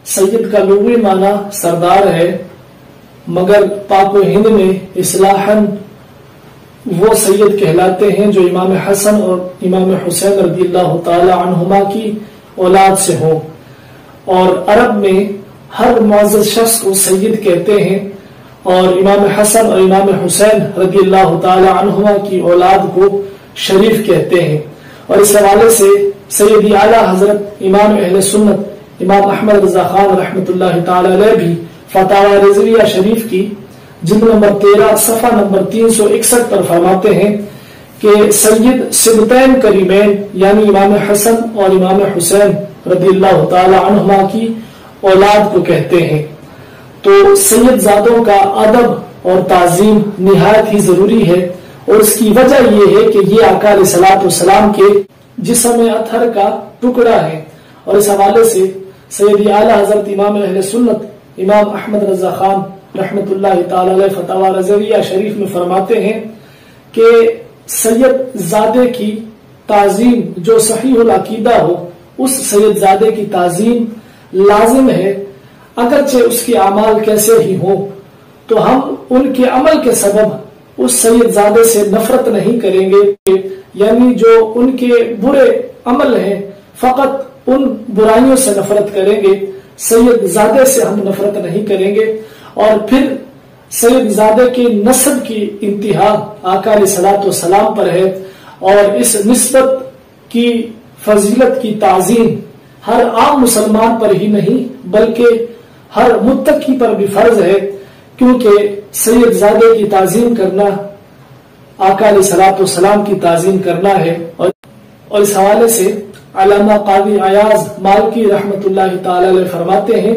سید کا لغوی معنی سردار ہے، مگر پاک و ہند میں اصطلاحاً وہ سید کہلاتے ہیں جو امام حسن اور امام حسین رضی اللہ تعالی عنہما کی اولاد سے ہوں، اور عرب میں ہر معزز شخص کو سید کہتے ہیں، اور امام حسن اور امام حسین رضی اللہ تعالی عنہما کی اولاد کو شریف کہتے ہیں۔ اور اس حوالے سے سیدی اعلیٰ حضرت امام اہل سنت امام احمد رضا خان رحمۃ اللہ تعالی علیہ بھی فتاوی رضویہ شریف کی جلد نمبر 13 صفحہ نمبر 361 پر فرماتے ہیں کہ سید سبتین کریمین یعنی امام حسن اور امام حسین رضی اللہ تعالی عنہما کی اولاد کو کہتے ہیں۔ تو سید زادوں کا ادب اور تعظیم نہایت ہی ضروری ہے، اور اس کی وجہ یہ ہے کہ یہ آقا علیہ الصلوۃ والسلام کے جسم اطہر کا ٹکڑا ہے۔ اور اس حوالے سے سیدی اعلیٰ حضرت امام اہل سنت امام احمد رضا خان رحمۃ اللہ تعالی علیہ فتاوی رضویہ شریف میں فرماتے ہیں کہ سید زادے کی تعظیم جو صحیح العقیدہ ہو، اس سید زادے کی تعظیم لازم ہے، اگرچہ اس کے اعمال کیسے ہی ہوں، تو ہم ان کے عمل کے سبب اس سید زادے سے نفرت نہیں کریں گے، یعنی جو ان کے برے عمل ہیں فقط ان برائیوں سے نفرت کریں گے، سید زادے سے ہم نفرت نہیں کریں گے۔ اور پھر سید زادے کی نسب کی انتہا آقا علیہ الصلوۃ والسلام پر ہے، اور اس نسبت کی فضیلت کی تعظیم ہر عام مسلمان پر ہی نہیں بلکہ ہر متقی پر بھی فرض ہے، کیونکہ سید زادے کی تعظیم کرنا آقا علیہ الصلوۃ والسلام کی تعظیم کرنا ہے۔ اور اس حوالے سے علامہ قادری ایاز مالکی رحمۃ اللہ تعالی علیہ فرماتے ہیں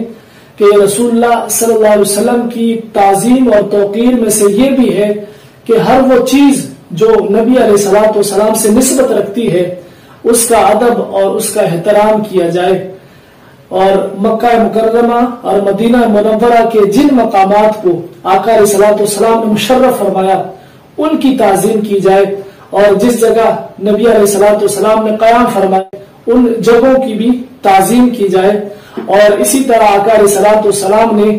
کہ رسول اللہ صلی اللہ علیہ وسلم کی تعظیم اور توقیر میں سے یہ بھی ہے کہ ہر وہ چیز جو نبی علیہ الصلوۃ والسلام سے نسبت رکھتی ہے اس کا ادب اور اس کا احترام کیا جائے، اور مکہ مکرمہ اور مدینہ منورہ کے جن مقامات کو آقا علیہ الصلوۃ والسلام نے مشرف فرمایا ان کی تعظیم کی جائے، اور جس جگہ نبی علیہ الصلوۃ والسلام نے قیام فرمایا ان جگہوں کی بھی تعظیم کی جائے۔ اور اسی طرح آقا علیہ الصلوۃ والسلام نے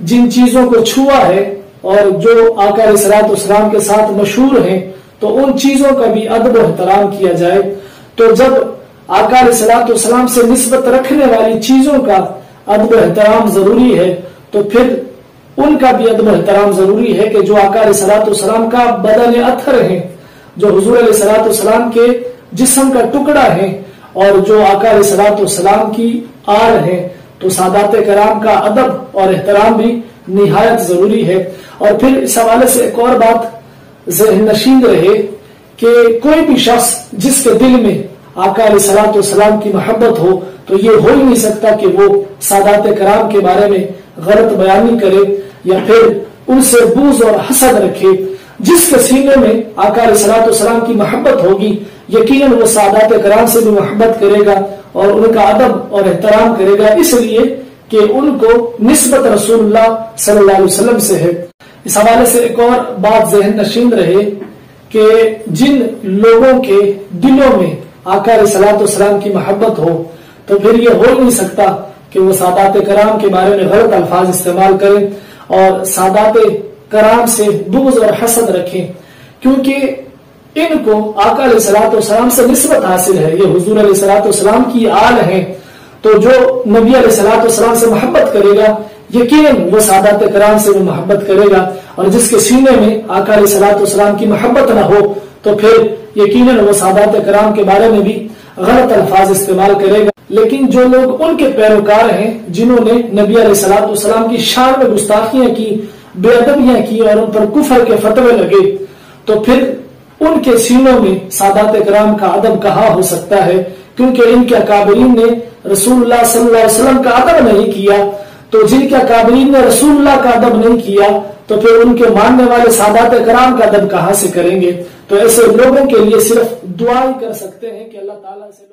جن چیزوں کو چھوا ہے اور جو آقا علیہ الصلوۃ والسلام کے ساتھ مشہور ہیں تو ان چیزوں کا بھی ادب و احترام کیا جائے۔ تو جب آقا علیہ الصلوۃ والسلام سے نسبت رکھنے والی چیزوں کا ادب و احترام ضروری ہے تو پھر ان کا بھی ادب و احترام ضروری ہے کہ جو آقا علیہ الصلوۃ والسلام کا بدن اطہر ہیں، جو حضور علیہ الصلوۃ والسلام کے جسم کا ٹکڑا ہے، اور جو آقا علیہ الصلوۃ والسلام کی آل ہے، تو سادات کرام کا ادب اور احترام بھی نہایت ضروری ہے۔ اور پھر اس حوالے سے ایک اور بات ذہن نشین رہے کہ کوئی بھی شخص جس کے دل میں آقا علیہ الصلوۃ والسلام کی محبت ہو تو یہ ہو ہی نہیں سکتا کہ وہ سادات کرام کے بارے میں غلط بیانی کرے یا پھر ان سے بغض اور حسد رکھے۔ جس کے سینے میں آقا علیہ الصلوۃ والسلام کی محبت ہوگی یقیناً وہ سادات کرام سے بھی محبت کرے گا اور ان کا ادب اور احترام کرے گا، اس لیے کہ ان کو نسبت رسول اللہ صلی اللہ علیہ وسلم سے ہے۔ اس حوالے سے ایک اور بات ذہن نشین رہے کہ جن لوگوں کے دلوں میں آقا علیہ الصلوۃ والسلام کی محبت ہو تو پھر یہ ہو نہیں سکتا کہ وہ سادات کرام کے بارے میں غلط الفاظ استعمال کریں اور سادات کرام سے بغض اور حسد رکھیں، کیونکہ ان کو آقا علیہ الصلوۃ والسلام سے نسبت حاصل ہے، یہ حضور علیہ الصلوۃ والسلام کی آل ہیں۔ تو جو نبی علیہ الصلوۃ والسلام سے محبت کرے گا یقیناً وہ سادات کرام سے وہ محبت کرے گا، اور جس کے سینے میں آقا علیہ الصلوۃ والسلام کی محبت نہ ہو تو پھر یقیناً وہ سادات کرام کے بارے میں بھی غلط الفاظ استعمال کرے گا۔ لیکن جو لوگ ان کے پیروکار ہیں جنہوں نے نبی علیہ الصلوۃ والسلام کی شان میں گستاخیاں کی، بے ادبیاں کی اور ان پر کفر کے فتوے لگے، تو پھر ان کے سینوں میں سادات کرام کا ادب کہاں ہو سکتا ہے، کیونکہ ان کے اکابرین نے رسول اللہ صلی اللہ علیہ وسلم کا ادب نہیں کیا۔ تو جن کے اکابرین نے رسول اللہ کا ادب نہیں کیا تو پھر ان کے ماننے والے سادات کرام کا ادب کہاں سے کریں گے؟ تو ایسے لوگوں کے لیے صرف دعا ہی کر سکتے ہیں کہ اللہ تعالیٰ سے